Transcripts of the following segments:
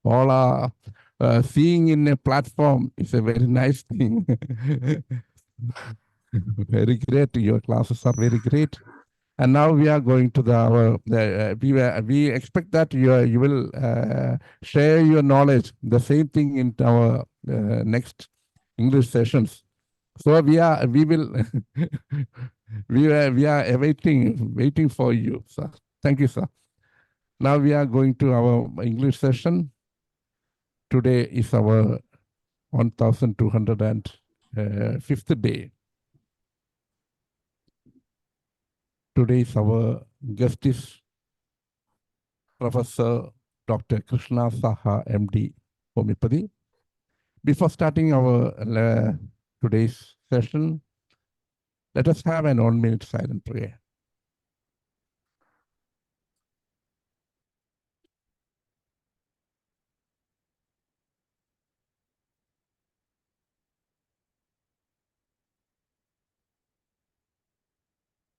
all are seeing in a platform is a very nice thing. Very great. Your classes are very great. And now we are going to we expect that you will share your knowledge, the same thing in our next English sessions. So we will, we are waiting for you, sir. Thank you, sir. Now we are going to our English session. Today is our 1205th day. Today is our guest is Professor Dr. Krishna Saha, MD, Homeopathy. Before starting our today's session, let us have an 1 minute silent prayer.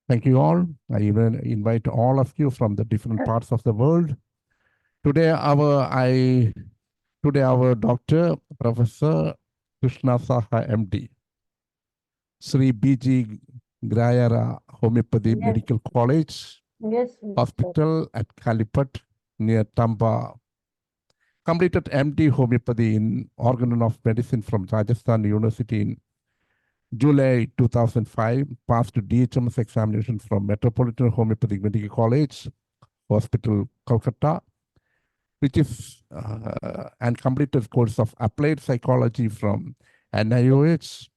Thank you all. I even invite all of you from the different parts of the world. Today our doctor, Professor Krishna Saha, MD, Sri B.G. Grayara Homeopathy Medical College, Hospital at Calicut near Tamba. Completed MD Homeopathy in Organ of Medicine from Rajasthan University in July 2005. Passed DHMS examination from Metropolitan Homeopathic Medical College, Hospital, Kolkata, which is and completed course of Applied Psychology from NIOH,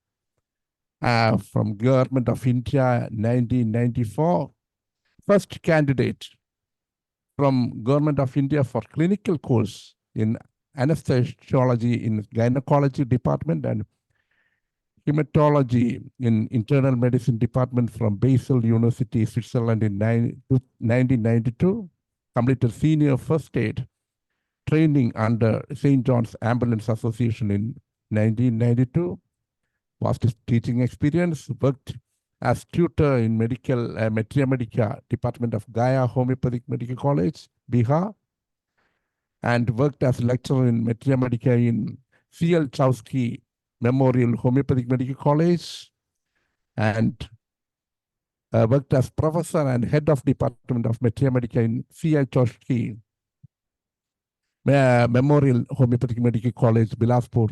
from Government of India 1994. First candidate from Government of India for clinical course in anesthesiology in gynecology department and hematology in internal medicine department from Basel University, Switzerland in 1992. Completed senior first aid training under St. John's Ambulance Association in 1992. Vast teaching experience, worked as tutor in MEDICA, MEDICA, Department of Gaya Homeopathic Medical College, Bihar, and worked as lecturer in MEDICA, MEDICA in C.L. Chowsky Memorial Homeopathic Medical College, and worked as professor and head of Department of MEDICA, MEDICA in C.L. Chowsky Memorial Homeopathic Medical College, Bilaspur.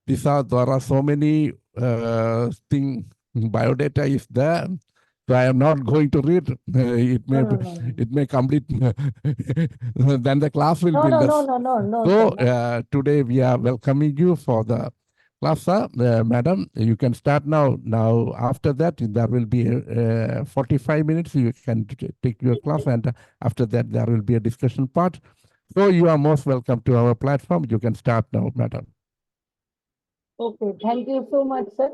There are so many biodata is there. So I am not going to read. It may complete. Then the class will be less. So today we are welcoming you for the class, madam. You can start now. Now after that there will be 45 minutes. You can take your class, and after that there will be a discussion part. So you are most welcome to our platform. You can start now, madam. Okay, thank you so much, sir.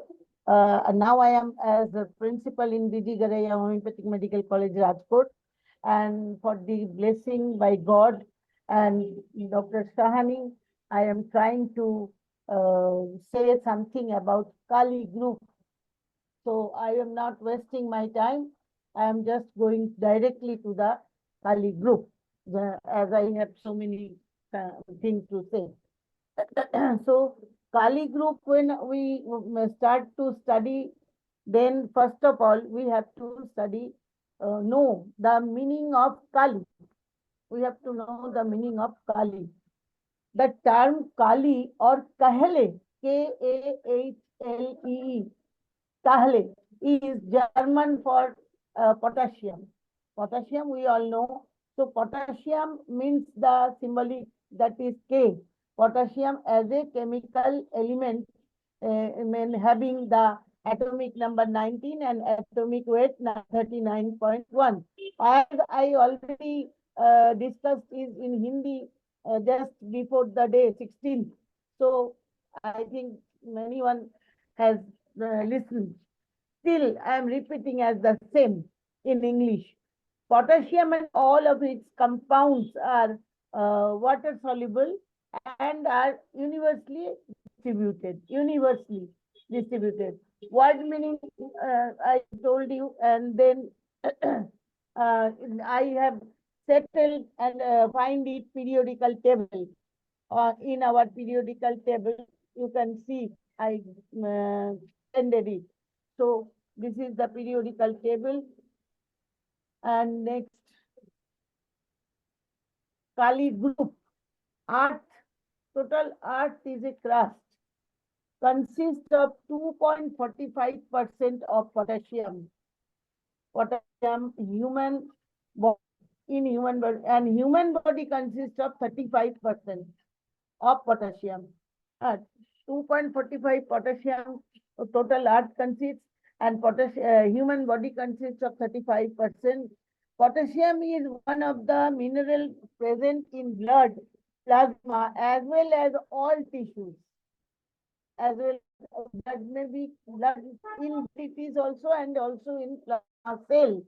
Now I am as a principal in B.G. Garaya Homeopathic Medical College, Rajkot, and for the blessing by God and Dr. Sahani, I am trying to say something about Kali group. So I am not wasting my time. I am just going directly to the Kali group, as I have so many things to say. So Kali group, when we start to study, then first of all, we have to study, know the meaning of Kali. We have to know the meaning of Kali. The term Kali or Kahle, K-A-H-L-E-E, Kahle is German for potassium. Potassium we all know. So potassium means the symbolic, that is K. Potassium as a chemical element having the atomic number 19 and atomic weight 39.1. As I already discussed is in Hindi just before the day 16th. So I think anyone has listened. Still, I am repeating as the same in English. Potassium and all of its compounds are water soluble and are universally distributed. Word meaning I told you, and then I have settle and find it periodical table. In our periodical table, you can see I ended it. So this is the periodical table. And next, Kali group. Earth, total Earth is a crust, consists of 2.45% of potassium. Potassium in human body, and human body consists of 35% of potassium. 2.45 potassium total Earth consists, and human body consists of 35%. Potassium is one of the minerals present in blood, plasma, as well as all tissues. As well, blood may be blood in tissues also, and also in plasma cell.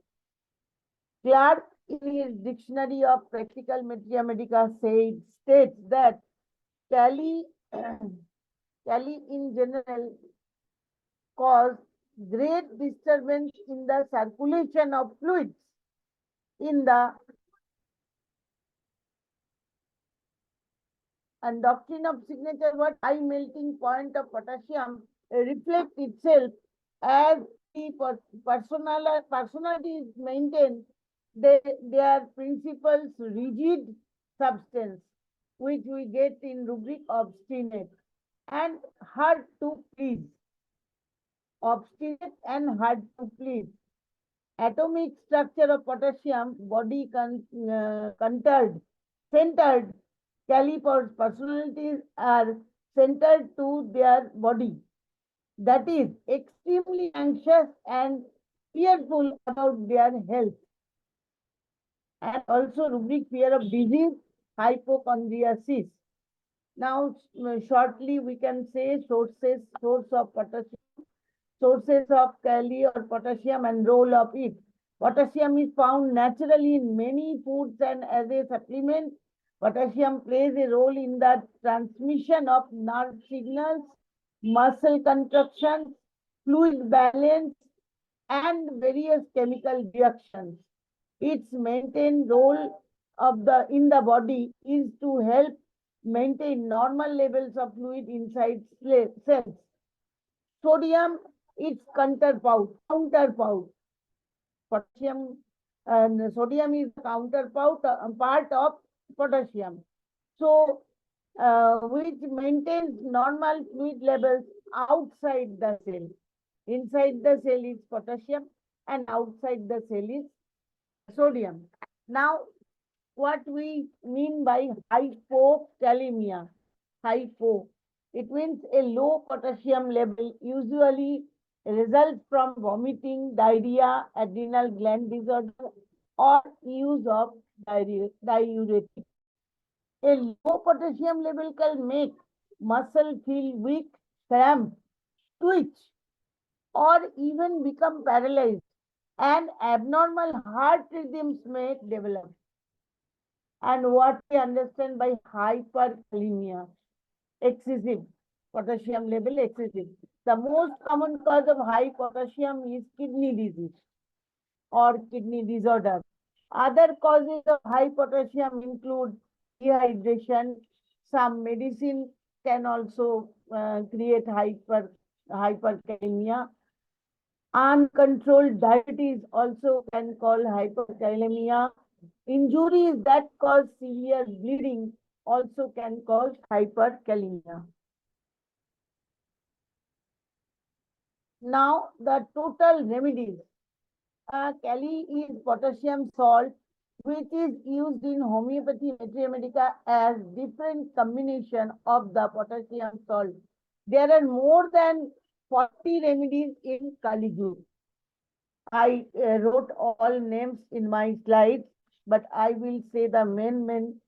Clark, in his Dictionary of Practical Materia Medica, states that Kali in general cause great disturbance in the circulation of fluids in the and doctrine of signature what high melting point of potassium reflects itself as the personality is maintained. Their principles rigid substance, which we get in rubric obstinate and hard to please. Obstinate and hard to please. Atomic structure of potassium body centered. Calipers personalities are centered to their body. That is extremely anxious and fearful about their health. And also rubric fear of disease, hypochondriasis. Now, shortly we can say source of potassium, sources of Kali or potassium, and role of it. Potassium is found naturally in many foods and as a supplement. Potassium plays a role in the transmission of nerve signals, muscle contractions, fluid balance, and various chemical reactions. Its maintained role in the body is to help maintain normal levels of fluid inside cells. Sodium, its counterpart. Potassium and sodium is the counterpart part of potassium. So, which maintains normal fluid levels outside the cell. Inside the cell is potassium, and outside the cell is sodium. Now, what we mean by hypokalemia? Hypo. It means a low potassium level usually results from vomiting, diarrhea, adrenal gland disorder, or use of diuretic. A low potassium level can make muscle feel weak, cramp, twitch, or even become paralyzed, and abnormal heart rhythms may develop. And what we understand by hyperkalemia? Excessive potassium level, excessive. The most common cause of high potassium is kidney disease or kidney disorder. Other causes of high potassium include dehydration. Some medicine can also create hyperkalemia. Uncontrolled diabetes also can cause hyperkalemia. Injuries that cause severe bleeding also can cause hyperkalemia. Now, the total remedies. Kali is potassium salt, which is used in homeopathy materia medica as different combination of the potassium salt. There are more than 40 remedies in Kali group. I wrote all names in my slides, but I will say the main.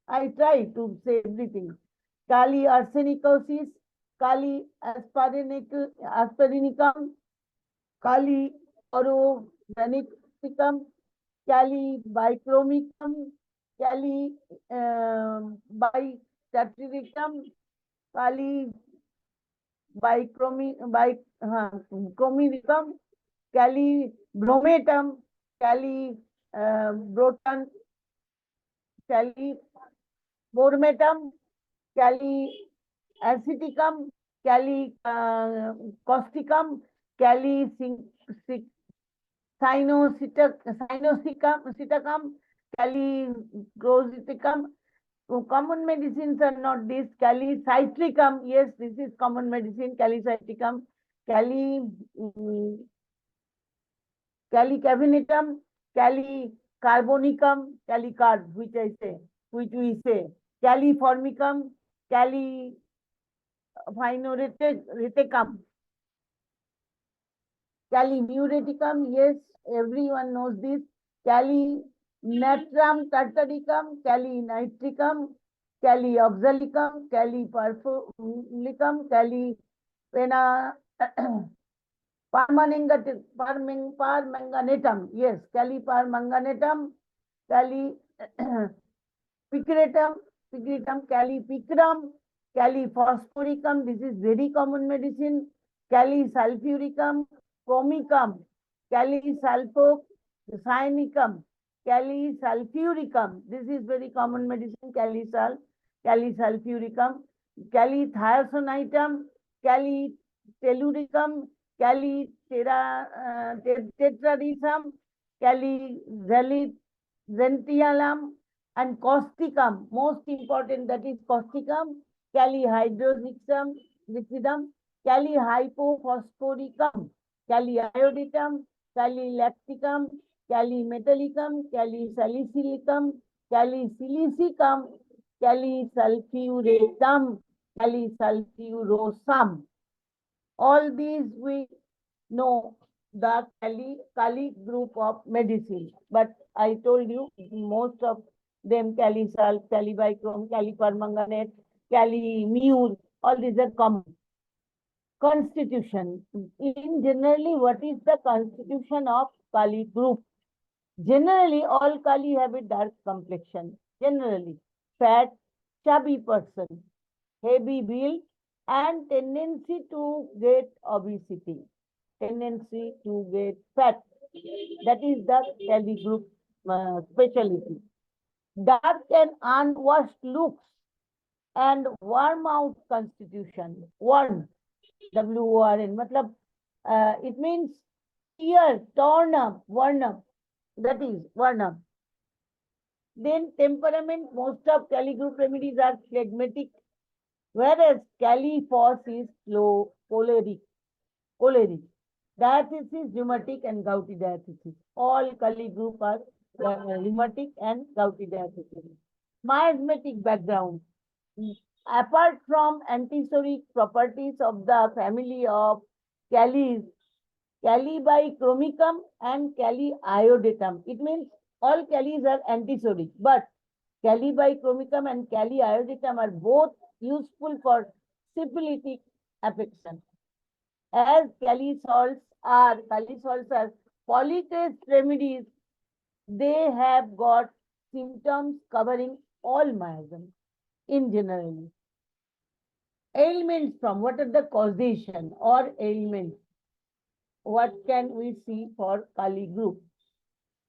I try to say everything. Kali arsenicosis, Kali asperinicum, Kali orogranicum, Kali bichromicum, Kali bicatricum, Kali chromicum, Kali bromatum, Kali brotan, califormatum, caliaceticum, causticum, sinosicum, caligrositicum. Common medicines are not this. Calicytricum, yes, this is common medicine. Calicytricum, calicavinitum, calicarbonicum, calicarb, which we say, califormicum, califinoreticum, calimureticum, yes, everyone knows this. Calinatrum tartaricum, calinitricum, calioxalicum, caliperfulicum, calipena Parmanganatum, yes, caliparmanganatum, calipicratum, calipicram, caliphosphoricum, this is very common medicine, calisulfuricum, comicum, calisulfocyanicum, calisulfuricum, this is very common medicine, calisulfuricum, calithiazonitum, telluricum, tetraricum, zentialum, and causticum. Most important, that is causticum, calihydroxidum, calihypophosphoricum, caliioditum, calilacticum, calimetallicum, calisalicylicum, calisilicum, calisulfuratum, calisulfurosum. All these we know the Kali group of medicine. But I told you most of them Calisal, Calibicrom, Calipermanganate, Calimure, all these are common. Constitution. In generally, what is the constitution of Kali group? Generally, all Kali have a dark complexion. Generally, fat, chubby person, heavy build, and tendency to get obesity, tendency to get fat. That is the Kali group specialty. Dark and unwashed looks and worn out constitution. Worn, W-O-R-N, matlab, it means tear, torn up, worn up. That is worn up. Then temperament, most of Kali group remedies are phlegmatic, whereas Caliphos is low, choleric. Diathesis, rheumatic, and gouty diathesis. All Kali group are rheumatic and gouty diathesis. Miasmatic background. Apart from antipsoric properties of the family of Calis, Calibichromicum and Caliiodatum. It means all Calis are antipsoric, but Calibichromicum and Caliiodatum are both useful for syphilitic affection. As calisols are polytrace remedies, they have got symptoms covering all miasm in general. Ailments from, what are the causation or ailments? What can we see for Kali group?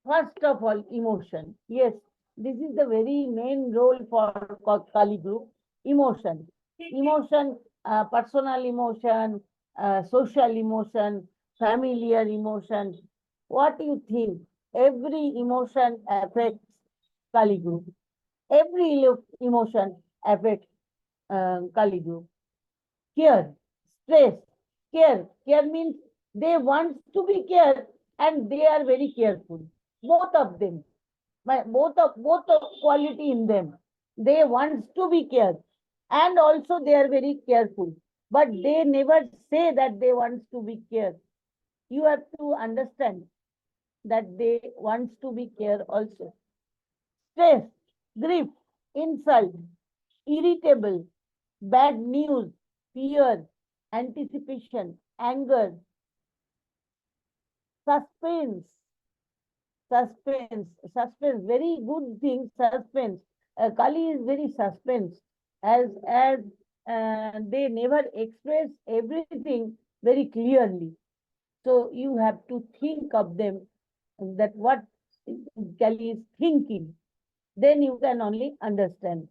First of all, emotion. Yes, this is the very main role for Kali group. Emotion. Emotion, personal emotion, social emotion, familiar emotion. What do you think? Every emotion affects Kali group. Every emotion affects Kali group. Care, stress, care. Care means they want to be cared and they are very careful. Both of them, both of quality in them. They want to be cared and also they are very careful. But they never say that they want to be cared. You have to understand that they want to be cared also. Stress, grief, insult, irritable, bad news, fear, anticipation, anger, suspense, very good thing, suspense. Kali is very suspense, as they never express everything very clearly. So you have to think of them, that what Kali is thinking. then you can only understand.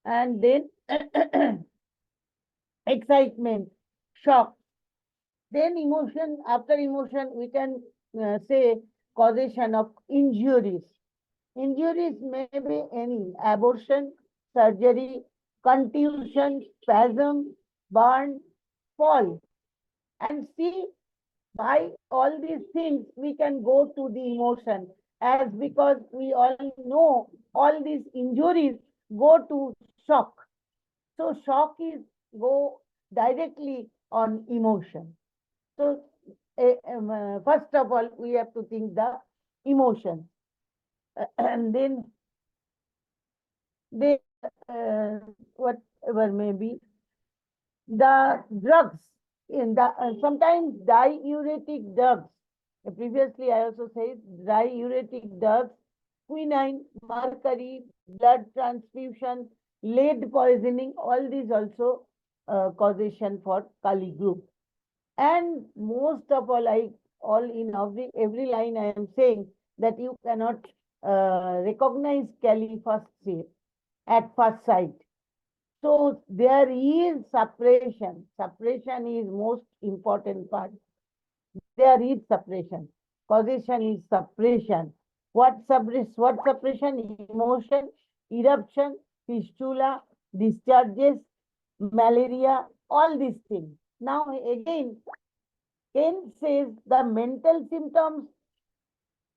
And then excitement, shock. Then emotion, after emotion, we can say causation of injuries. Injuries may be any abortion, surgery, contusion, spasm, burn, fall. And see, by all these things, we can go to the emotion, as because we all know all these injuries go to shock. So shock is go directly on emotion. So first of all, we have to think the emotion. And then they, whatever may be, the drugs, in the sometimes diuretic drugs. Previously, I also said diuretic drugs, quinine, mercury, blood transfusion, lead poisoning, all these also causation for Kali group. And most of all, all in every line I am saying that you cannot recognize Kali at first sight. So there is suppression. Suppression is most important part. There is suppression. Causation is suppression. What suppression? Emotion, eruption, fistula, discharges, malaria, all these things. Now again, Ken says the mental symptoms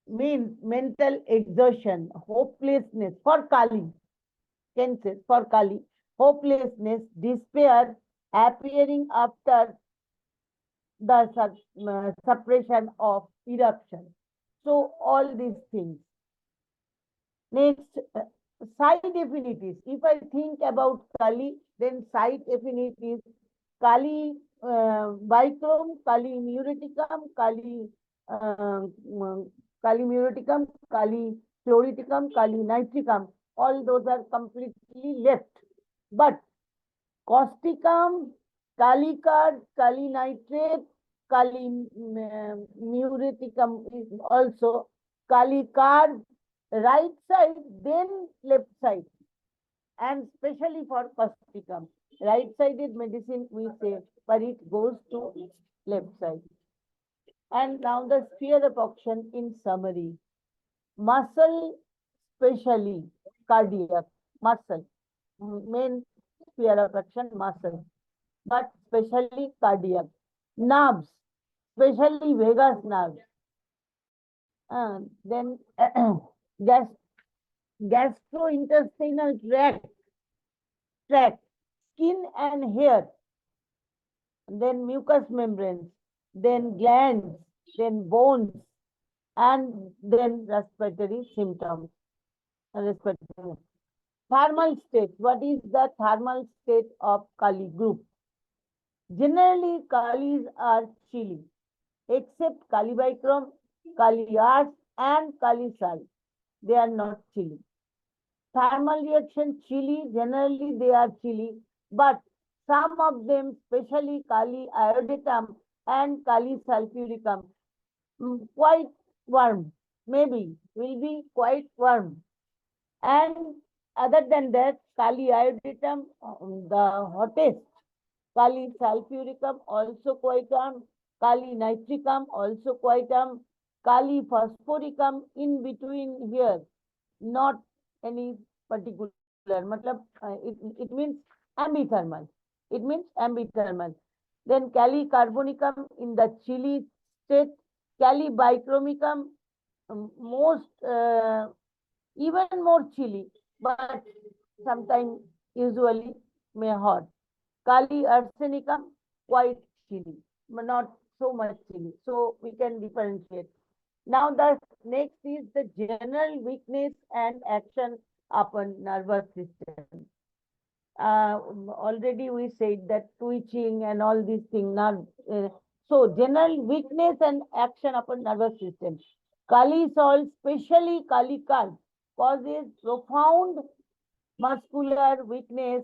means mental exhaustion, hopelessness for Kali. Ken says for Kali, hopelessness, despair appearing after the suppression of eruption. So all these things. Next, side affinities. If I think about Kali, then side affinities, Kali bichrome, Kali muriaticum, Kali muriaticum, Kali fluoriticum, Kali nitricum, all those are completely left. But causticum, Kali card, Kali nitrate, Kali muriaticum is also Kali card, right side, then left side. And especially for causticum, right-sided medicine we say, but it goes to left side. And now the sphere of action in summary. Muscle, especially cardiac, muscle, main sphere of action, muscle, but especially cardiac. Nerves, especially vagus nerves. Then gastrointestinal tract, skin and hair, then mucous membranes, then glands, then bones, and then respiratory symptoms. Respiratory. Thermal state. What is the thermal state of Kali group? Generally, Kalis are chilly, except Kali bichrome, Kali ars, and Kali sal. They are not chilly. Thermal reaction chilly, generally they are chilly, but some of them, especially Kali iodatum and Kali sulfuricum, quite warm, maybe will be quite warm. And other than that, Kali iodatum, the hottest, Kali sulfuricum also quite warm, Kali nitricum also quite warm, Kali phosphoricum in between here, not any particular, it means ambithermal. It means ambithermal. Then Kali carbonicum in the chilly state, Kali bichromicum most even more chilly, but sometimes usually may hot. Kali arsenicum quite chilly, but not so much chilly. So we can differentiate. Now the next is the general weakness and action upon nervous system. Already we said that twitching and all these things. So general weakness and action upon nervous system. Kali salt, especially Kali card, causes profound muscular weakness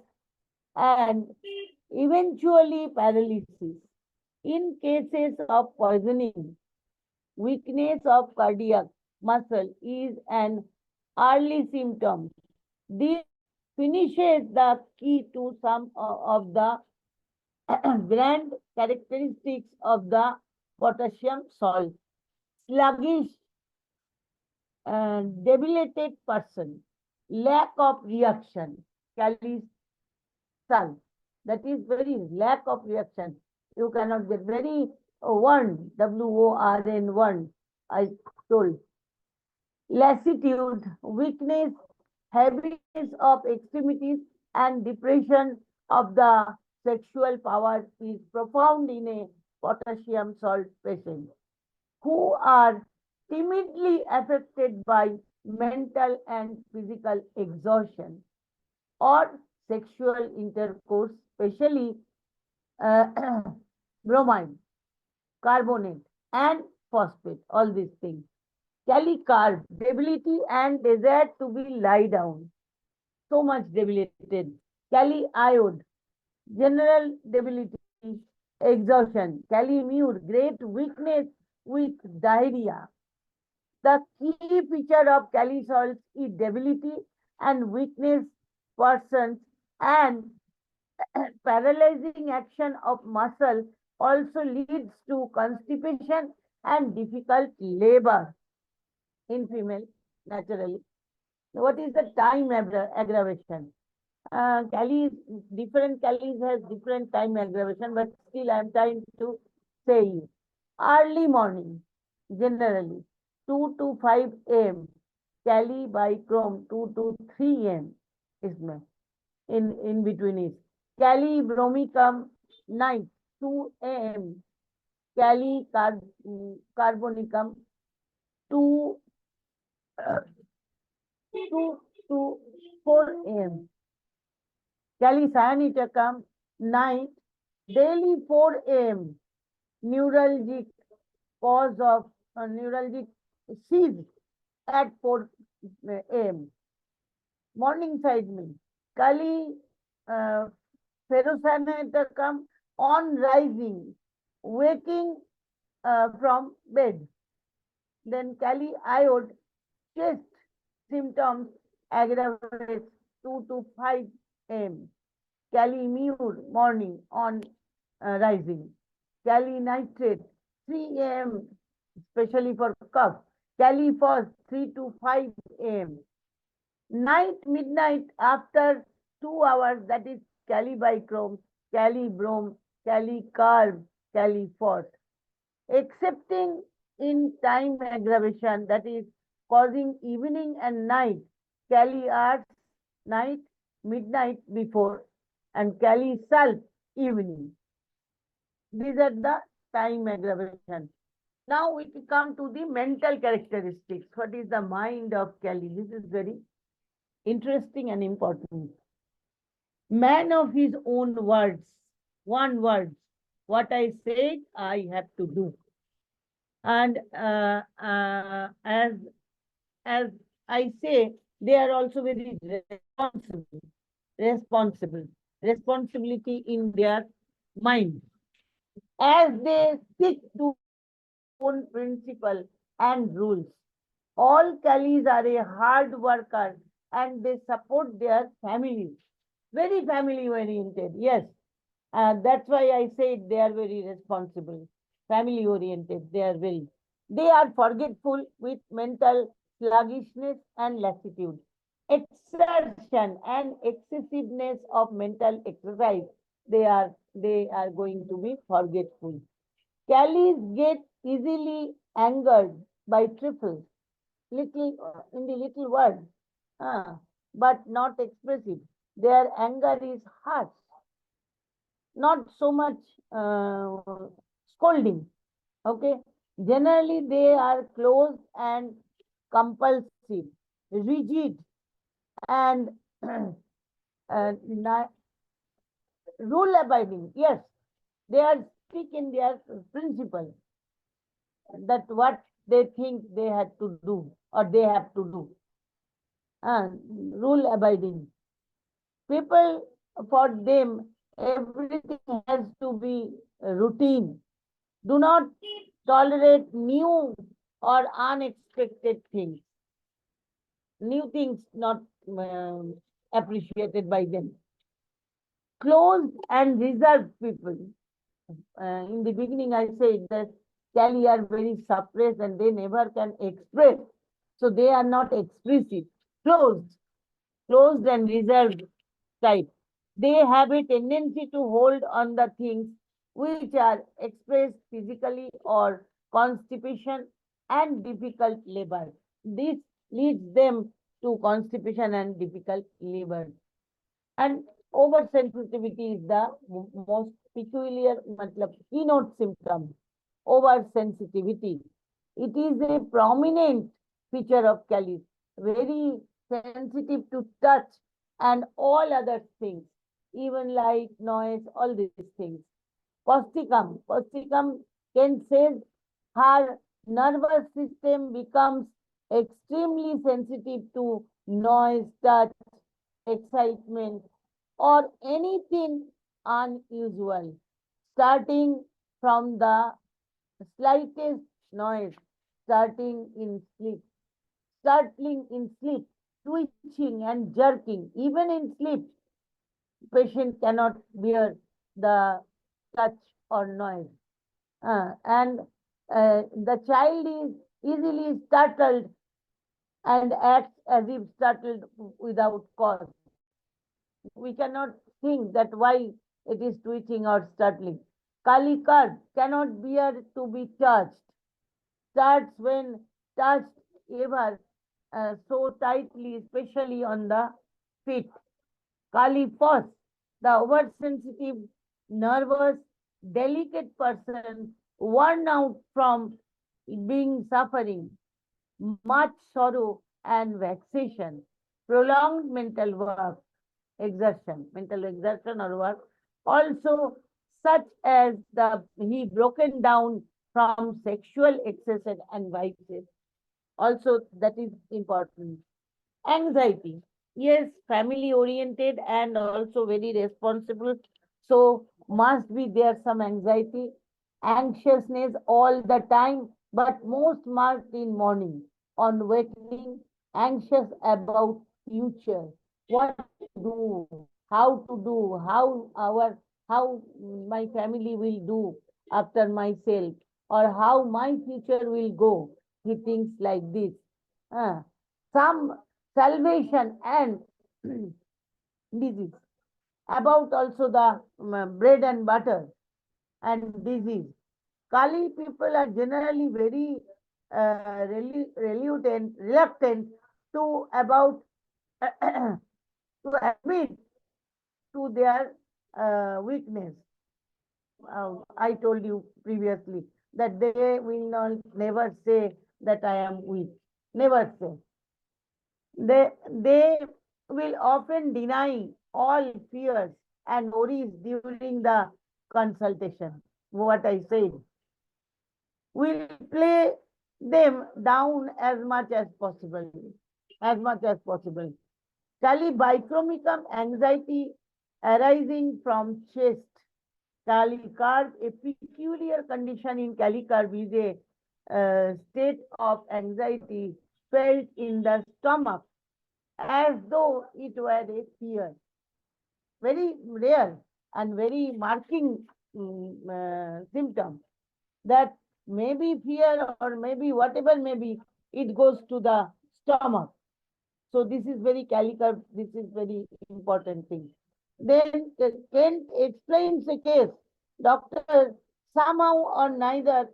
and eventually paralysis. In cases of poisoning, weakness of cardiac muscle is an early symptom. This finishes the key to some of the grand characteristics of the potassium salt. Sluggish, debilitated person, lack of reaction, Cali's salt. That is very lack of reaction. You cannot get very warned, WORN, warned, I told. Lassitude, weakness, heaviness of extremities, and depression of the sexual power is profound in a potassium salt patient who are timidly affected by mental and physical exhaustion or sexual intercourse, especially bromine, carbonate, and phosphate, all these things. Calicarb, debility and desire to be lie down. So much debilitated. Caliiode, general debility, exhaustion. Calimure, great weakness with diarrhea. The key feature of Cali salts is debility and weakness persons and paralyzing action of muscle also leads to constipation and difficult labor in female naturally. What is the time aggravation? Different Calis has different time aggravation, but still I am trying to say you. Early morning, generally 2 to 5 a.m. Cali by Chrome 2 to 3 a.m. इसमें in between is Cali bromicum night 2 a.m. Cali carbonicum 2 to 4 a.m. Calisaniticum night daily 4 a.m. Neuralgic cause of neuralgic seizure at 4 a.m. Morning side means Kali ferrosanaticum on rising, waking from bed. Then Kali iode chest symptoms aggravates 2 to 5 a.m. Calimure morning on rising. Cali nitrate 3 a.m. especially for cough. Caliphos 3 to 5 a.m. Night, midnight after 2 hours, that is calibichrome, calibrom, calicarb, caliphos. Excepting in time aggravation, that is causing evening and night, Cali hours night, midnight before, and Cali sulf evening. These are the time aggravation. Now we come to the mental characteristics. What is the mind of Cali? This is very interesting and important. Man of his own words, one word. What I said, I have to do. And as I say, they are also very responsibility in their mind. As they stick to own principle and rules. All Calis are a hard worker and they support their families. Very family oriented, yes. That's why I said they are very responsible, family oriented, they are very. They are forgetful with mental sluggishness and lassitude. Exertion and excessiveness of mental exercise, they are going to be forgetful. Calis get easily angered by trifles, in the little word, but not expressive. Their anger is harsh, not so much scolding. Okay, generally they are close and compulsive, rigid, and rule abiding. Yes, they are strict in their principle, that what they think they had to do or they have to do. Rule abiding. People, for them, everything has to be routine. Do not tolerate new or unexpected things. New things not appreciated by them. Closed and reserved people. In the beginning, I said that Cali are very suppressed and they never can express. So they are not expressive. Closed and reserved type. They have a tendency to hold on the things which are expressed physically or constipation and difficult labor. This leads them to constipation and difficult labor. And oversensitivity is the most peculiar, keynote symptom. Oversensitivity. It is a prominent feature of Cali, very sensitive to touch and all other things, even light, noise, all these things. Posticum can say her nervous system becomes extremely sensitive to noise, touch, excitement, or anything unusual, starting from the slightest noise, starting in sleep, startling in sleep, twitching and jerking, even in sleep. Patient cannot bear the touch or noise. And the child is easily startled and acts as if startled without cause. We cannot think that why it is twitching or startling. Kali card cannot bear to be touched. Starts when touched ever so tightly, especially on the feet. Kali first, the oversensitive, nervous, delicate person worn out from being suffering, much sorrow and vexation, prolonged mental work, mental exertion or work, also such as he broken down from sexual excesses and vices. Also, that is important. Anxiety. Yes, family oriented and also very responsible. So must be there some anxiety, anxiousness all the time, but most marked in morning. On waking, anxious about future. What to do, how to do, how my family will do after myself, or how my future will go. He thinks like this. Some salvation and disease. About also the bread and butter and disease. Kali people are generally very reluctant to about to admit to their weakness. I told you previously that they will not never say that I am weak. Never say. They will often deny all fears and worries during the consultation. What I said. We'll play them down as much as possible. As much as possible. Calibichromicum anxiety arising from chest. Calicarb, a peculiar condition in calicarb is a state of anxiety felt in the stomach as though it were a fear. Very rare and very marking symptom that maybe fear or maybe whatever may be, it goes to the stomach. So this is very calicar, this is very important thing. Then Kent explains the case. Doctor, somehow or neither,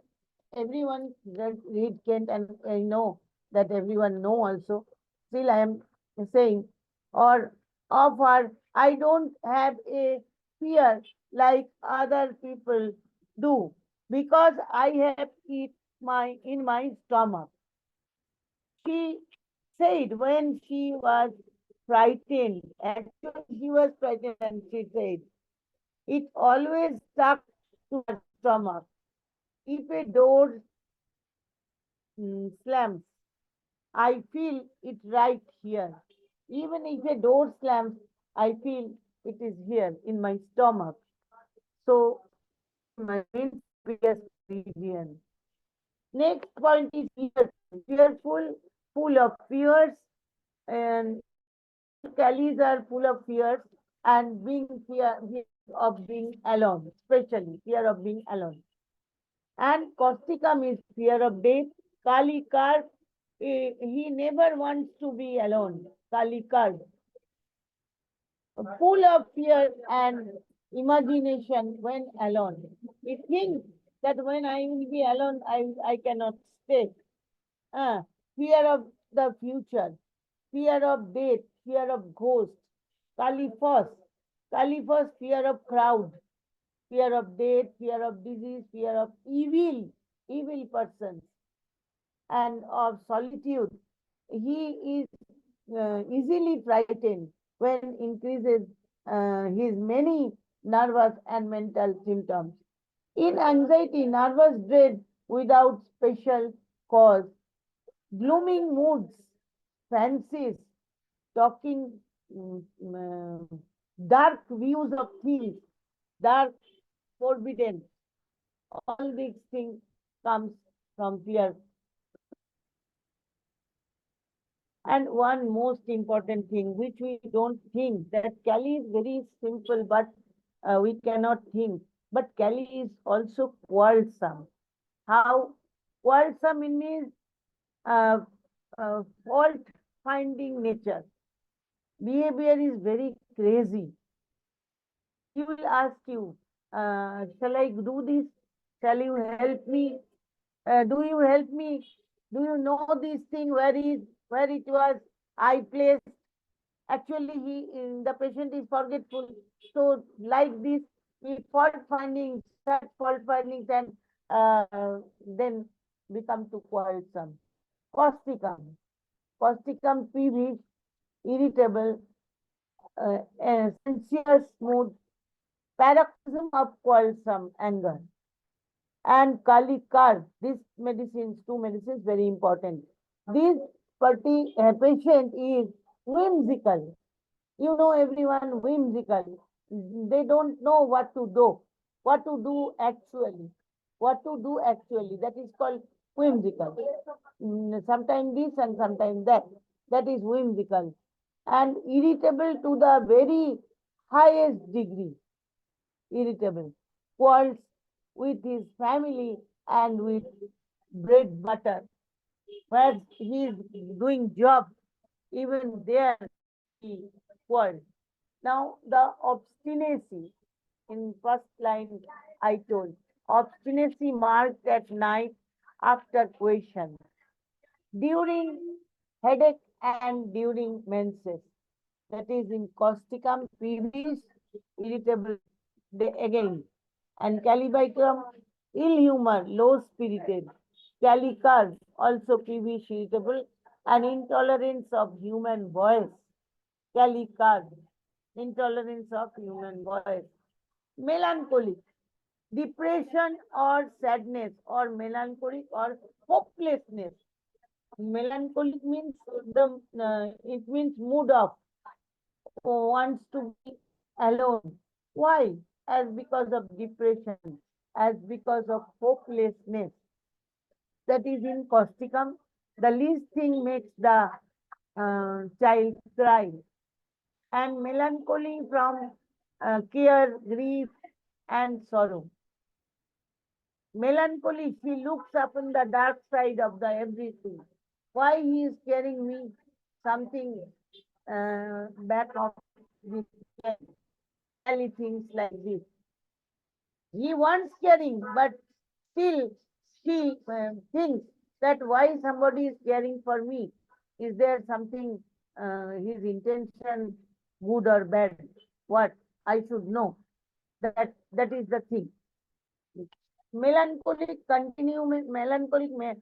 everyone read Kent and I know that everyone know also. Still I am saying, or of her, I don't have a fear like other people do because I have it in my stomach. She said when she was frightened, actually she was frightened and she said, it always stuck to her stomach. If a door slams, I feel it right here. Even if a door slams, I feel it is here in my stomach. So, my biggest region. Next point is fearful, full of fears and Callies are full of fears and fear of being alone, especially fear of being alone. And Causticum is fear of death. Kali Karp, he never wants to be alone. Kali Karp, full of fear and imagination when alone. He thinks that when I will be alone, I cannot stay. Fear of the future, fear of death, fear of ghost. Caliphos, Caliphos, fear of crowd, fear of death, fear of disease, fear of evil persons, and of solitude. He is easily frightened when increases his many nervous and mental symptoms. In anxiety, nervous dread without special cause, glooming moods, fancies, talking, dark views of things, dark forbidden. All these things comes from fear. And one most important thing, which we don't think, that Kali is very simple, but we cannot think. But Kali is also quarrelsome. How? Quarrelsome means fault-finding nature. Behavior is very crazy. He will ask you, shall I do this? Shall you help me? Do you help me? Do you know this thing where it was I placed? Actually, the patient is forgetful. So like this, we fault finding, start fault findings, and then become too quarrelsome. Causticum, causticum, peevish, irritable, sensuous mood, paroxysm of quarrelsome anger. And Kalikar, these medicines, two medicines, very important. This patient is whimsical. You know, everyone whimsical. They don't know what to do actually. What to do actually. That is called whimsical. Sometimes this and sometimes that. That is whimsical. And irritable to the very highest degree. Irritable. Quarrels with his family and with bread butter. Where he is doing job, even there he quarrels. Now the obstinacy in first line I told. Obstinacy marked at night after question. During headache and during menses. That is in causticum, peevish, irritable again. And calibicum, ill humor, low spirited. Calicar, also peevish, irritable, and intolerance of human voice. Calicar, intolerance of human voice. Melancholic, depression or sadness or melancholic or hopelessness. Melancholic means it means mood off, wants to be alone. Why? As because of depression, as because of hopelessness. That is in causticum. The least thing makes the child cry. And melancholy from care, grief, and sorrow. Melancholy, he looks upon the dark side of the everything. Why he is carrying me something back of this head? Things like this. He wants caring, but still he thinks that why somebody is caring for me? Is there something, his intention, good or bad? What? I should know. That is the thing. Melancholic, melancholic,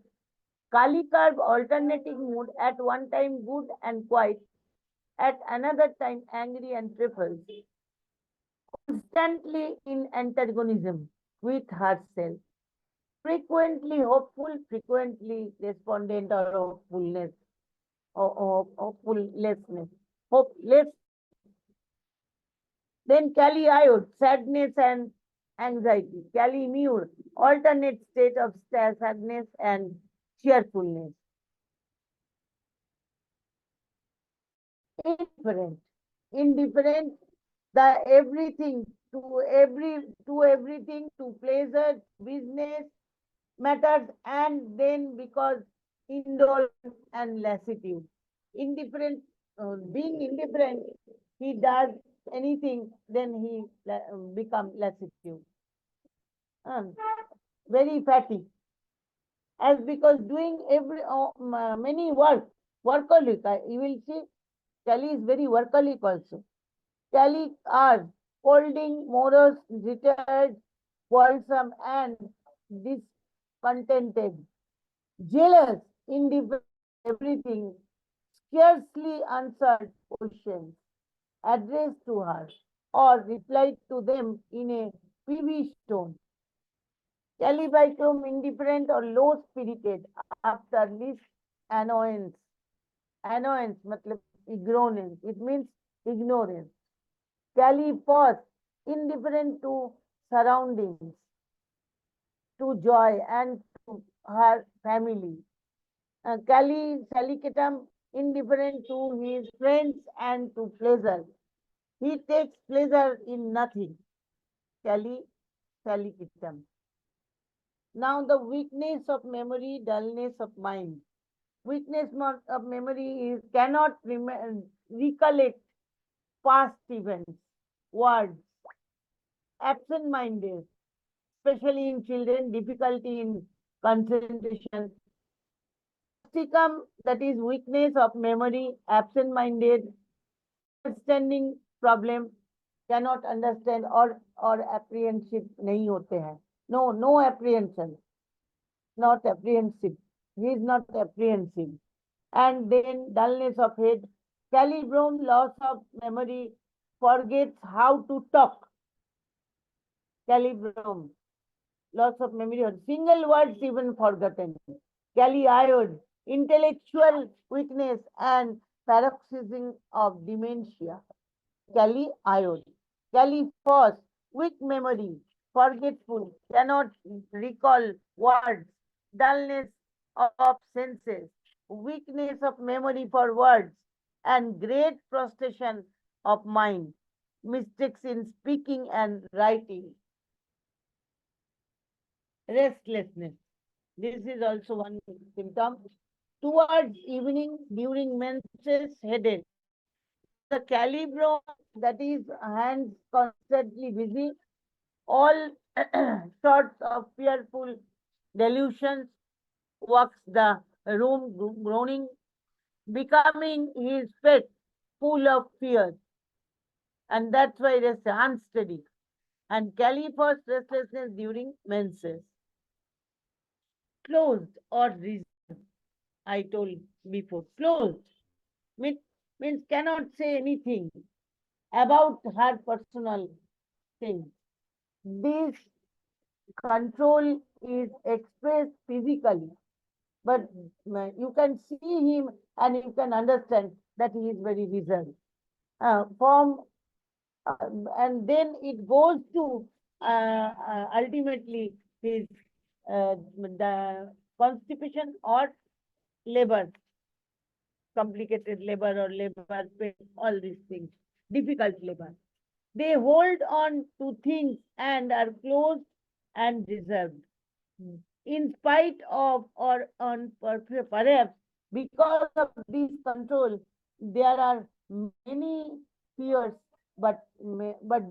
Kalikarp alternating mood, at one time good and quiet, at another time angry and trifles, constantly in antagonism with herself, frequently hopeful, frequently despondent or hopefulness, or hopefulness. Then Kali Ayod, sadness and anxiety. Kali Mur, alternate state of sadness and cheerfulness. Indifferent. Indifferent, the everything to everything, to pleasure, business, matters, and then because indolent and lassitude. Indifferent, being indifferent, he does anything, then he become lassitude. Very fatty. As because doing many workaholic. You will see Kelly is very workaholic also. Kelly are scolding, morose, retired, quarrelsome, and discontented, jealous, indifferent, everything, scarcely answered questions addressed to her or replied to them in a peevish tone. Kelly became indifferent or low-spirited after least annoyance. Annoyance, matlab ignorance. It means ignorance. Kelly was indifferent to surroundings, to joy, and to her family. Kelly Salicatum indifferent to his friends and to pleasure. He takes pleasure in nothing. Kelly Salicatum. Now the weakness of memory, dullness of mind. Weakness of memory is cannot recollect past events, words, absent-minded, especially in children, difficulty in concentration. Spasticum, that is weakness of memory, absent-minded, understanding problem, cannot understand or apprehensive नहीं होते हैं. No apprehension, not apprehensive. He is not apprehensive. And then dullness of head, calibrome, loss of memory, forgets how to talk. Calibrome, loss of memory, or single words even forgotten. Caliiod, intellectual weakness and paroxysm of dementia. Caliiod. Caliphos, weak memory, forgetful, cannot recall words, dullness of senses, weakness of memory for words, and great prostration of mind, mistakes in speaking and writing. Restlessness. This is also one symptom. Towards evening, during menses, headache. The calibrome, that is hands constantly busy, all sorts of fearful delusions, walks the room groaning, becoming his pet, full of fear. And that's why it is unsteady. And Caliphos restlessness during menses. Closed or reserved, I told before. Closed means cannot say anything about her personal things. This control is expressed physically, but you can see him and you can understand that he is very reserved. And then it goes to ultimately his the constipation or labor, complicated labor or labor pain, all these things, difficult labor. They hold on to things and are closed and reserved. In spite of or on perhaps because of this control, there are many fears, but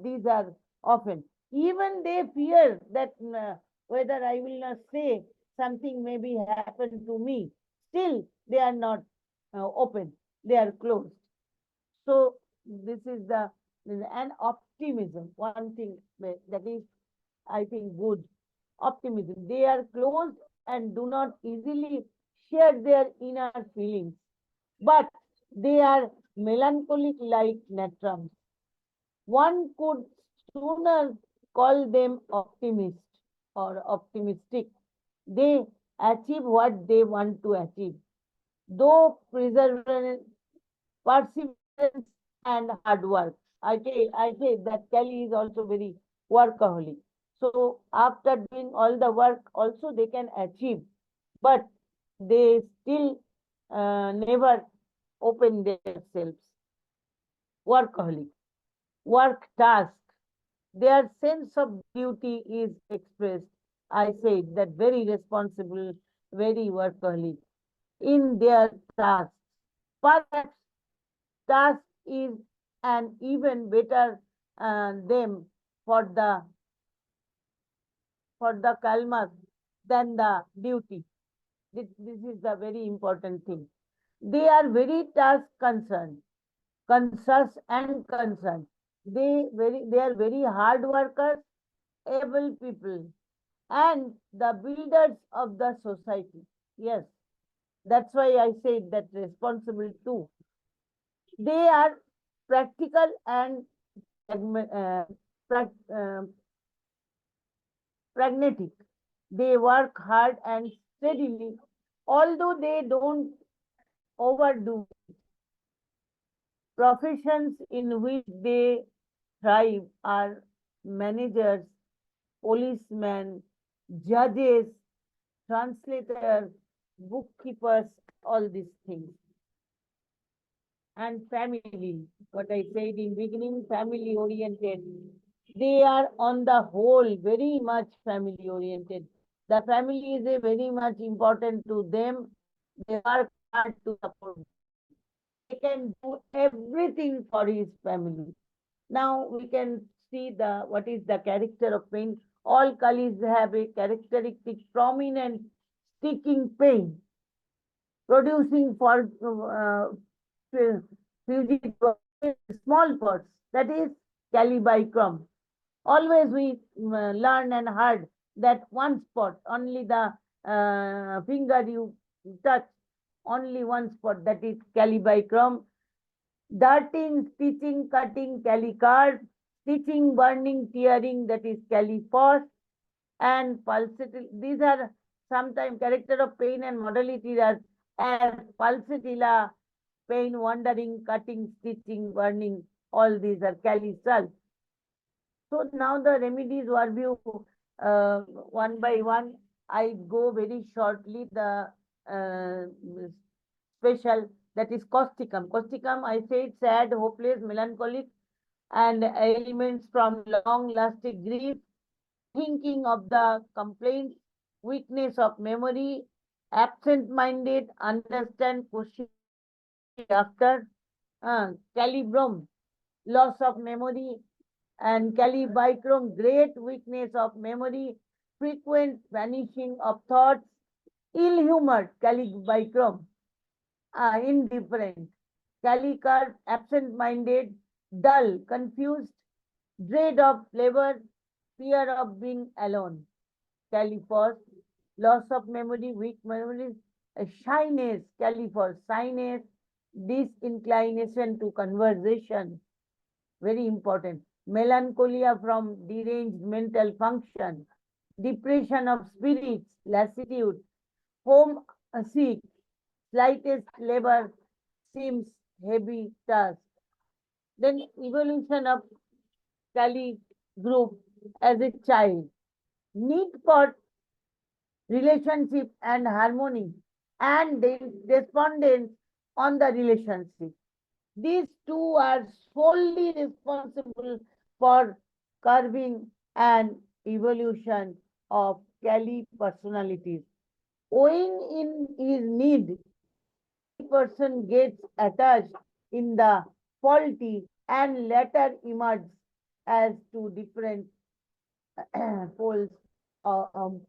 these are often. Even they fear that whether I will not say something maybe happen to me, still they are not open, they are closed. So this is an optimism, one thing that is, I think, good. Optimism. They are closed and do not easily share their inner feelings, but they are melancholic like natrums. One could sooner call them optimist or optimistic. They achieve what they want to achieve, though perseverance and hard work. I say that Kelly is also very workaholic. So after doing all the work, also they can achieve, but they still never open themselves. workaholic, work task. Their sense of duty is expressed. I said that very responsible, very workaholic in their tasks. Perhaps task is an even better them for the kalmas than the duty. This is the very important thing. They are very task concerned, conscious and concerned. They are very hard workers, able people, and the builders of the society. Yes, that's why I said that responsible too. They are practical and prag- uh, pragmatic. They work hard and steadily, although they don't overdo. Professions in which they thrive are managers, policemen, judges, translators, bookkeepers, all these things. And family, what I said in beginning, family oriented. They are on the whole very much family oriented. The family is a very much important to them. They work hard to support. They can do everything for his family. Now we can see what is the character of pain. All Kalis have a characteristic prominent sticking pain, producing for fugitive small parts, that is calibicrum. Always we learn and heard that one spot, only the finger you touch, only one spot, that is calibicrum. Darting, stitching, cutting, calicard, stitching, burning, tearing, that is caliphos, and pulsatile. These are sometimes character of pain and modality as pulsatilla, pain, wandering, cutting, stitching, burning, all these are calisal. So now the remedies overview one by one. I go very shortly the uh, special, that is causticum. Causticum, I said sad, hopeless, melancholic, and elements from long-lasting grief, thinking of the complaints, weakness of memory, absent-minded, understand question after, calibrum, loss of memory, and calibicrum, great weakness of memory, frequent vanishing of thoughts, ill-humored, calibicrum, indifferent, calicar, absent-minded, dull, confused, dread of labor, fear of being alone, caliphos, loss of memory, weak memory, shyness, caliphos, shyness, disinclination to conversation, very important, melancholia from deranged mental function, depression of spirits, lassitude, home sick, slightest labor seems heavy task. Then evolution of Kali group as a child, need for relationship and harmony, and despondence on the relationship. These two are solely responsible for curving and evolution of Kali personalities. Owing in his need, person gets attached in the faulty and later emerges as two different poles of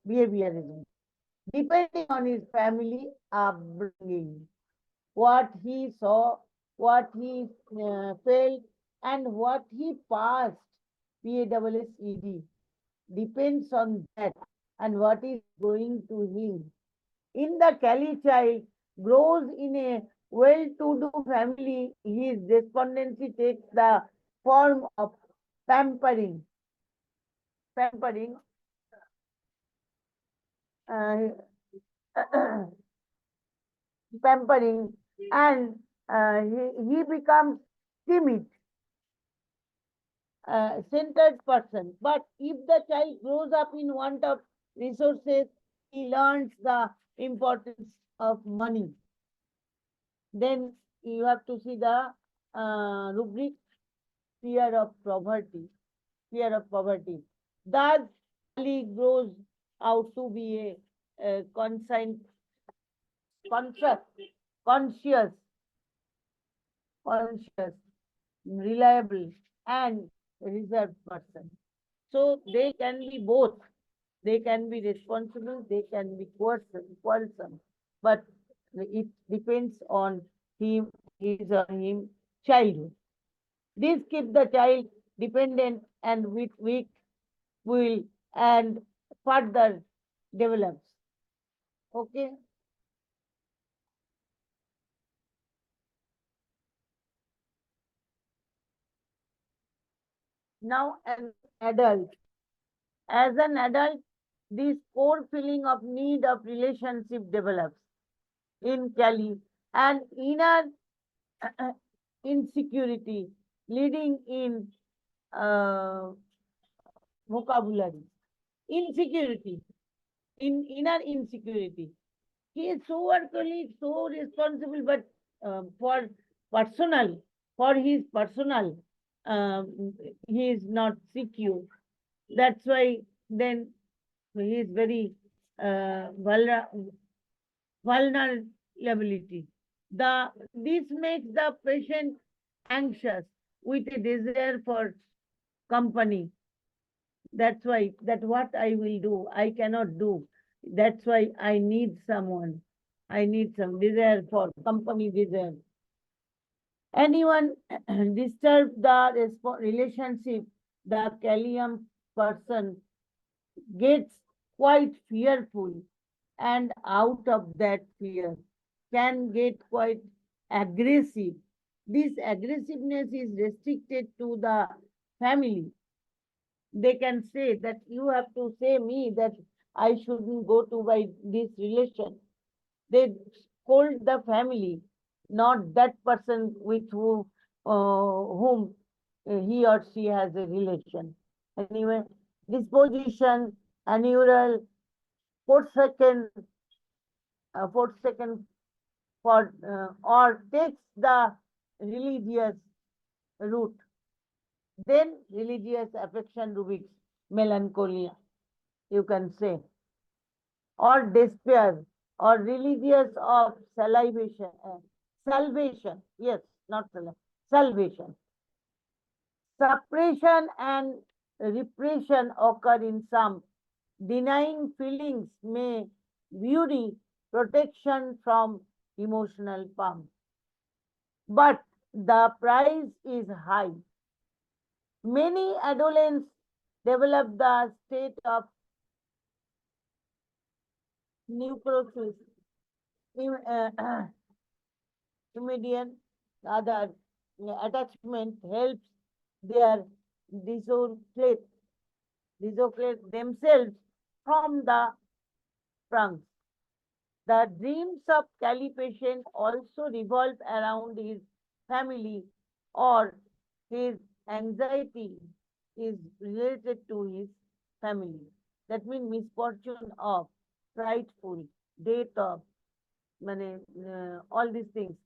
behaviorism, depending on his family upbringing, what he saw, what he felt, and what he passed, PASSED, depends on that and what is going to him. In the Kali child grows in a well-to-do family, his despondency takes the form of pampering, pampering, uh, pampering, and he becomes timid, centered person. But if the child grows up in want of resources, he learns the importance of money. Then you have to see the rubric, fear of poverty. Fear of poverty. Thus, Kali grows out to be a conscious, conscious, conscious, reliable, and reserved person. So they can be both. They can be responsible, they can be quarrelsome, but it depends on him, his or him childhood. This keeps the child dependent and with weak will and further develops. Okay. Now an adult. As an adult, this core feeling of need of relationship develops in Kelly and inner insecurity leading in vocabulary. Insecurity, in inner insecurity. He is so workaholic, so responsible, but for personal, for his personal, he is not secure. That's why then he is very vulnerability. This makes the patient anxious with a desire for company. That's why that what I will do, I cannot do. That's why I need someone. I need some desire for company desire. Anyone disturb the relationship, the Kaliam person gets quite fearful, and out of that fear can get quite aggressive. This aggressiveness is restricted to the family. They can say that you have to say me that I shouldn't go to by this relation. They scold the family, not that person with whom he or she has a relation. Anyway, disposition, annual, fourth second for or takes the religious route. Then religious affection rubics, melancholia, you can say, or despair, or religious of salvation, yes, not salvation. Suppression and repression occur in some. Denying feelings may beauty protection from emotional pump. But the price is high. Many adolescents develop the state of necrosis, immediate other attachment helps their dislocate themselves from the trunks. The dreams of Cali patient also revolve around his family, or his anxiety is related to his family. That means misfortune of, frightful, death of, all these things,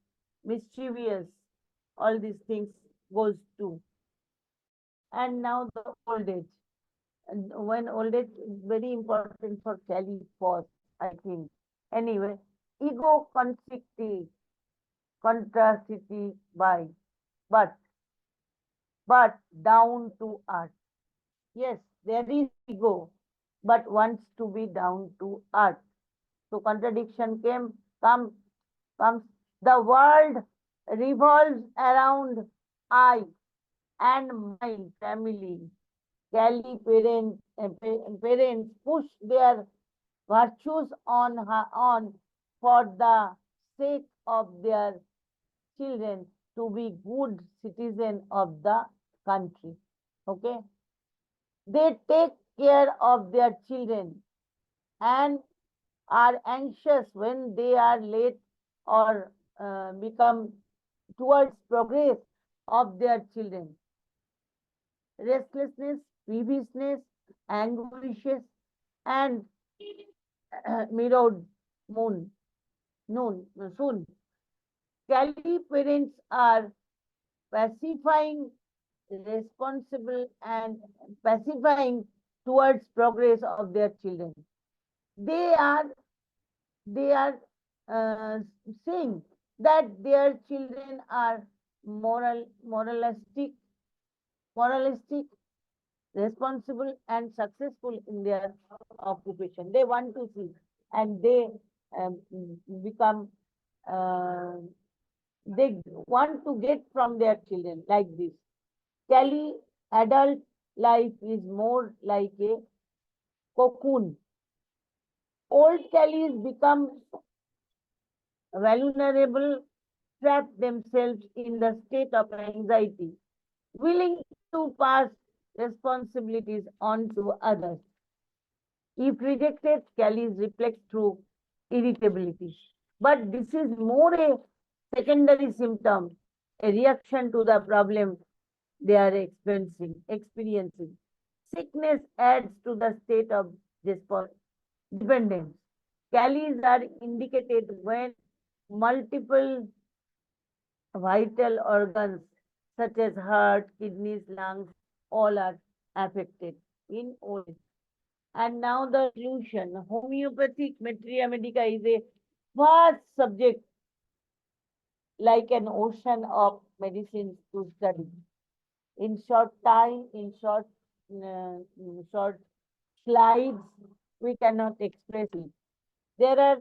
mischievous, all these things goes to. And now the old age. And when old age is very important for Cali pause, I think. Anyway, ego contrastivity by, but down to earth. Yes, there is ego, but wants to be down to earth. So contradiction comes. The world revolves around I and my family. Cali parents push their virtues on for the sake of their children to be good citizen of the country. Okay, they take care of their children and are anxious when they are late or become towards progress of their children. Restlessness, peevishness, anguishes, and mirrored soon. Cali parents are pacifying, responsible, and pacifying towards progress of their children. They are saying that their children are moralistic, responsible, and successful in their occupation. They want to see, and they um, become. Uh, they want to get from their children like this. Kelly, adult life is more like a cocoon. Old Kellys become vulnerable, trap themselves in the state of anxiety, willing to pass responsibilities on to others. If rejected, Kellys reflect through irritability. But this is more a secondary symptom, a reaction to the problem they are experiencing. Sickness adds to the state of dependence. Callies are indicated when multiple vital organs such as heart, kidneys, lungs, all are affected in old age. And now the solution. Homeopathic materia medica is a vast subject like an ocean of medicines to study. In short time, in short slides, we cannot express it. There are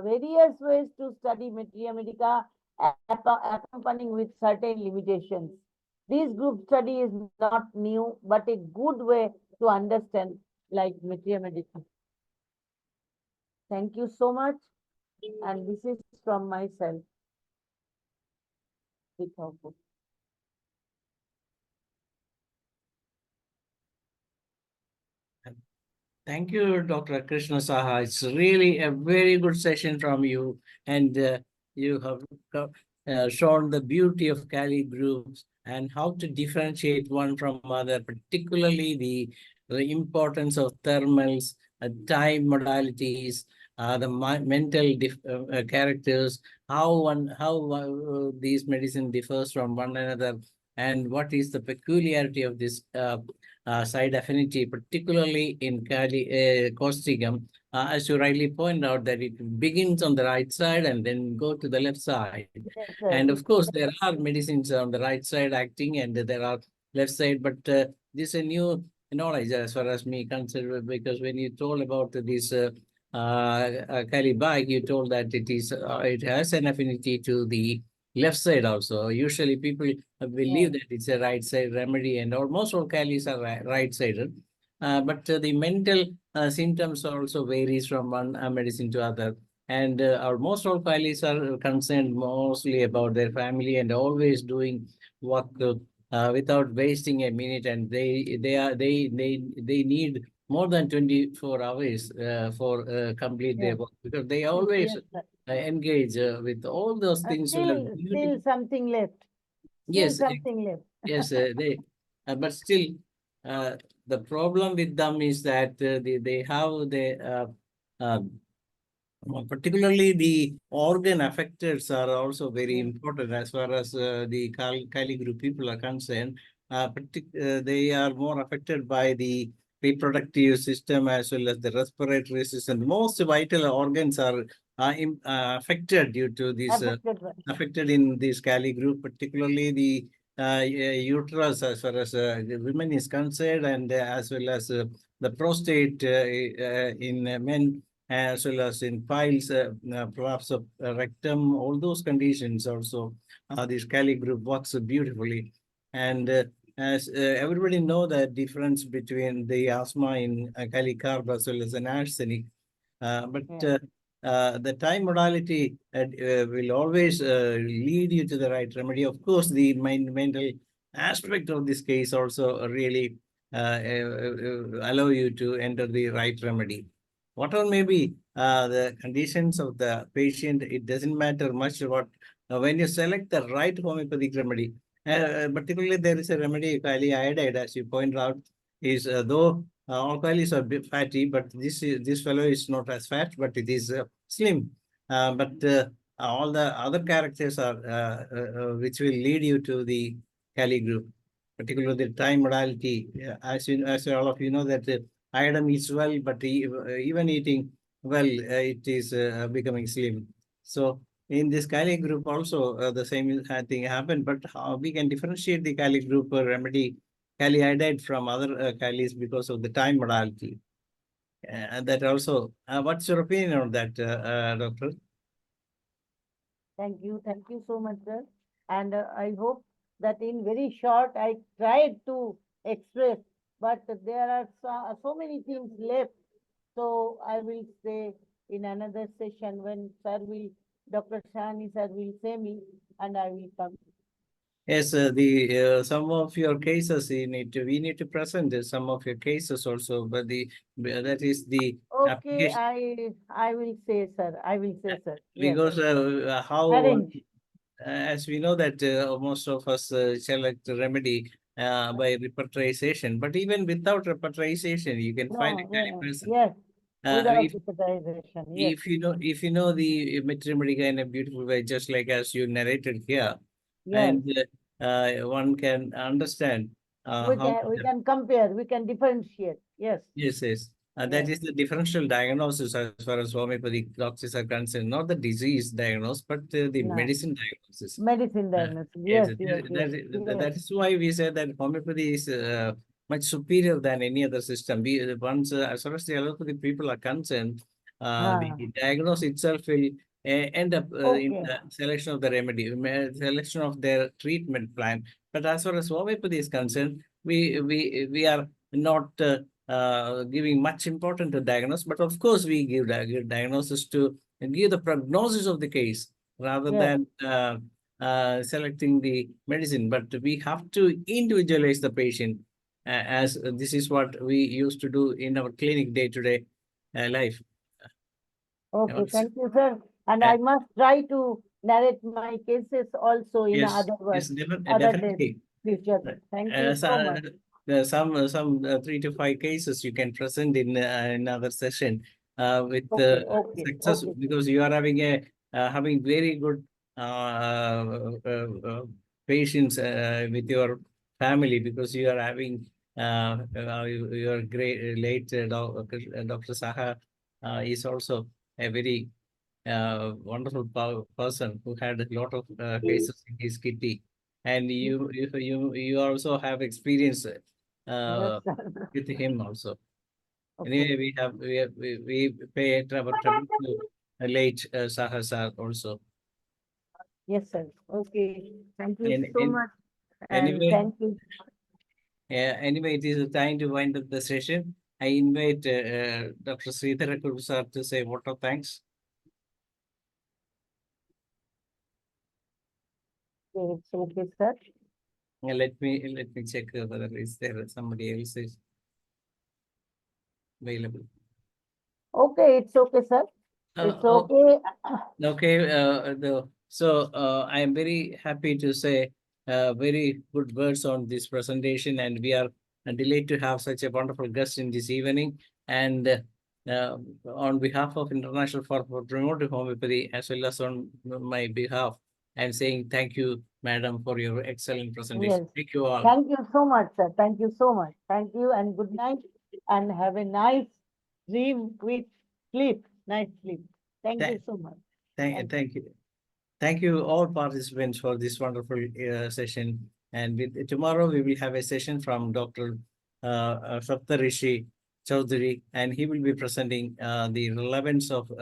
various ways to study materia medica accompanying with certain limitations. This group study is not new, but a good way to understand like materia medica. Thank you so much. And this is from myself. Thank you, Dr. Krishna Saha. It's really a very good session from you, and you have shown the beauty of Kali groups and how to differentiate one from other, particularly the importance of thermals, time modalities, the mental characters, how these medicine differs from one another, and what is the peculiarity of this side affinity, particularly in causticum, as you rightly point out, that it begins on the right side and then go to the left side. Yes, And of course, there are medicines on the right side acting and there are left side, but this is a new knowledge as far as me concerned, because when you told about this Kali bag, you told that it has an affinity to the left side also. Usually people believe that it's a right side remedy, and almost all Kalis are right sided. But the mental symptoms also varies from one medicine to other. And almost all Kalis are concerned mostly about their family and always doing work without wasting a minute. And they need more than 24 hours for complete their work, because they always engage with all those things. Still something left. Yes, something left. yes, but still, the problem with them is that they have particularly the organ affectors are also very important as far as the Kali group people are concerned. They are more affected by the reproductive system as well as the respiratory system. Most vital organs are affected due to this affected in this Kali group, particularly the uterus as far as the women is concerned, and as well as the prostate in men, as well as in piles, perhaps of rectum, all those conditions also. This Kali group works beautifully. And as everybody know the difference between the asthma in Kali carb as well as an arsenic. The time modality will always lead you to the right remedy. Of course, the mental aspect of this case also really allow you to enter the right remedy. Whatever may be the conditions of the patient, it doesn't matter much what when you select the right homeopathic remedy. Particularly, there is a remedy, Kali iodide, as you point out, is though all Kalis are a bit fatty, but this fellow is not as fat, but it is slim. But all the other characters are which will lead you to the Kali group, particularly the time modality. As all of you know that iodine eats well, but even eating well, it is becoming slim. So in this Kali group also the same thing happened, but we can differentiate the Kali group remedy Kali iodide from other Kalis because of the time modality. And that also, what's your opinion on that, Doctor? Thank you so much, sir. And I hope that in very short, I tried to express, but there are so many things left. So I will say in another session when Dr. Shani sir will say me, and I will come. Yes, the some of your cases we need to present some of your cases also, but that is the Okay, application I will say, sir. I will say, sir. Yes. because how Arrange. as we know that most of us select remedy by repatriation, but even without repatriation, you can find a Kali person. Yes, without If deputization. Yes, if you know the METERIA MEDICA in a beautiful way, just like as you narrated here, yes. and one can understand how. We can compare. We can differentiate. Yes. Yes, yes. That is the differential diagnosis as far as homeopathic doctors are concerned, not the disease diagnosis, but the No. medicine diagnosis. Medicine diagnosis. Yes, Yes. that is why we say that homeopathy is much superior than any other system. Once, as far as the allopathy people are concerned, the diagnosis itself will end up in the selection of the remedy, selection of their treatment plan. But as far as homeopathy is concerned, we are not giving much importance to diagnosis, but of course we give diagnosis to give the prognosis of the case rather than selecting the medicine. But we have to individualize the patient as this is what we used to do in our clinic day-to-day life. Okay, thank you, sir. And I must try to narrate my cases also in other words, other days, future. Thank you so much. Some 3 to 5 cases you can present in another session with success because you are having very good patients with your family because you are having your great late Dr. Saha is also a very wonderful person who had a lot of cases in his kitty, and you also have experience with him also. Anyway, we pay our tribute to late Saha sir also. Yes, sir. Okay. Thank you so much. Anyway, thank you. Anyway, it is time to wind up the session. I invite Dr. Sridhar sir to say vote of thanks. It's okay, sir. Let me check whether is there somebody else is available. Okay, it's okay, sir. It's okay. Okay. So I am very happy to say very good words on this presentation, and we are delighted to have such a wonderful guest in this evening. And on behalf of International for Promoting Homeopathy, as well as on my behalf, I am saying thank you, madam, for your excellent presentation. Yes. Thank you all. Thank you so much, sir. Thank you so much. Thank you and good night, and have a nice dream with sleep. Nice sleep. Thank you so much. Thank you. Thank you all participants for this wonderful session. And tomorrow we will have a session from Dr. Saptarishi Chaudhary, and he will be presenting the relevance of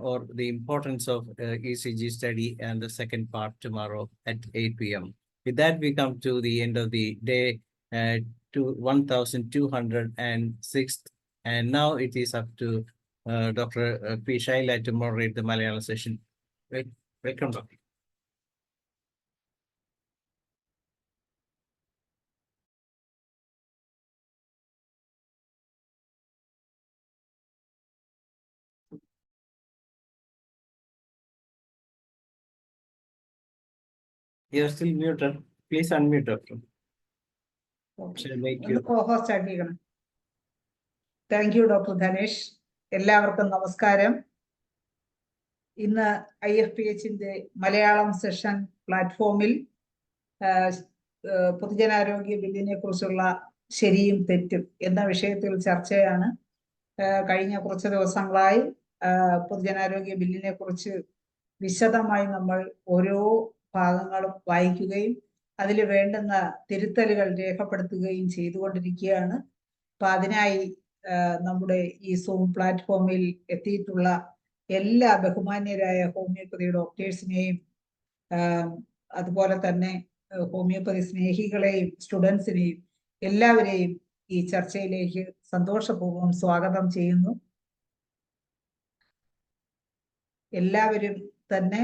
or the importance of ECG study and the second part tomorrow at 8 p.m. With that, we come to the end of the day to 1206th. And now it is up to Dr. P. Shaila to moderate the Malayalam session. Welcome, Doctor. You're still muted. Please unmute, Doctor. Shall make you. Co-host ആക്കിക്കണം. Thank you, Dr. Dhanesh. എല്ലാവർക്കും നമസ്കാരം. ഇന്ന് IFPHന്റെ Malayalam session പ്ലാറ്റ്ഫോമിൽ പൊതുജനാരോഗ്യ ബില്ലിനെ കുറിച്ചുള്ള ശരിയും തെറ്റും എന്ന വിഷയത്തിൽ ചർച്ചയാണ്. കഴിഞ്ഞ കുറച്ച് ദിവസങ്ങളായി പൊതുജനാരോഗ്യ ബില്ലിനെ കുറിച്ച് വിശദമായി നമ്മൾ ഓരോ ഭാഗങ്ങളും വായിക്കുകയും അതിൽ വേണ്ടുന്ന തിരുത്തലുകൾ രേഖപ്പെടുത്തുകയും ചെയ്തുകൊണ്ടിരിക്കുകയാണ്. അപ്പൊ അതിനായി നമ്മുടെ ഈ സൂം പ്ലാറ്റ്ഫോമിൽ എത്തിയിട്ടുള്ള എല്ലാ ബഹുമാന്യരായ ഹോമിയോപ്പതി ഡോക്ടേഴ്സിനെയും അതുപോലെ തന്നെ ഹോമിയോപ്പതി സ്നേഹികളെയും സ്റ്റുഡൻസിനെയും എല്ലാവരെയും ഈ ചർച്ചയിലേക്ക് സന്തോഷപൂർവ്വം സ്വാഗതം ചെയ്യുന്നു. എല്ലാവരും തന്നെ